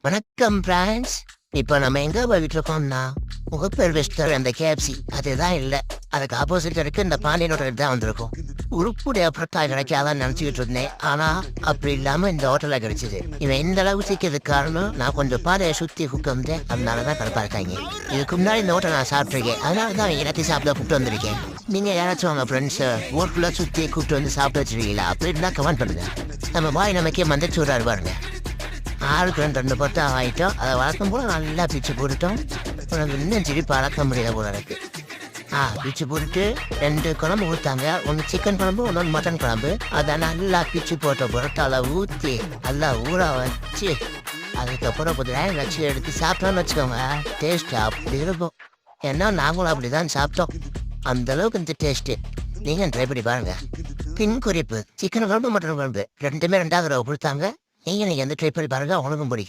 வணக்கம் பிரான்ஸ். இப்போ நம்ம எங்க போயிட்டு இருக்கோம்னா முகப்பேர் வெஸ்டர் அந்த கேப்சி அதுதான் இல்லை. அதுக்கு ஆப்போசிட் இருக்கு இந்த பாண்டியனோட தான் வந்திருக்கும். உருப்புடைய புறத்தாய் கிடைக்காதான் நினைச்சுக்கிட்டு இருந்தேன். ஆனா அப்படி இல்லாம இந்த ஹோட்டல்ல கிடைச்சது. இவன் இந்த அளவுக்கு சீக்கிரத்துக்கு காரணம் நான் கொஞ்சம் பாதையை சுத்தி கூப்பிட்டு அதனாலதான் கடுப்பா இருக்காங்க. இதுக்கு முன்னாடி இந்த ஹோட்டல் நான் சாப்பிட்டுருக்கேன். அதனாலதான் எல்லாத்தையும் சாப்பிட கூப்பிட்டு வந்திருக்கேன். நீங்க யாராச்சும் உங்க ஃப்ரெண்ட்ஸ் ஊருக்குள்ள சுத்தி கூப்பிட்டு வந்து சாப்பிட்டு வச்சிருக்கீங்களா அப்படின்னு கமெண்ட் பண்ணுங்க. நம்ம பாய் நமக்கே மந்தச்சூரா இருப்பாருங்க. ஆளுக்கு ரெண்டு பத்து ஆகிட்டோம். அதை வளர்க்கும் போல நல்லா பிச்சு போட்டுட்டோம். இன்னும் சிரி பழக்க முடியல போல இருக்கு. பிச்சு போட்டுட்டு 2 குழம்பு ஊற்றாங்க. ஒன்று சிக்கன் குழம்பு, ஒன்று மட்டன் குழம்பு. அதை நல்லா பிச்சு போட்ட புரட்டால ஊற்றி நல்லா ஊற வச்சு அதுக்கப்புறம் கொஞ்சம் நேரம் வச்சு எடுத்து சாப்பிட்டோன்னு வச்சுக்கோங்க. டேஸ்ட் அப்படி இருக்கும். ஏன்னா நாங்களும் அப்படி தான் சாப்பிட்டோம். அந்த அளவுக்கு இந்த டேஸ்ட்டு நீங்கள் ட்ரை பண்ணி பாருங்க. பின் குறிப்பு சிக்கன் குழம்பு மட்டன் குழம்பு ரெண்டுமே 2வது ரூபா கொடுத்தாங்க. நீங்கள் எந்த ட்ரை பண்ணி பாருங்க, உனக்கும் பிடிக்கும்.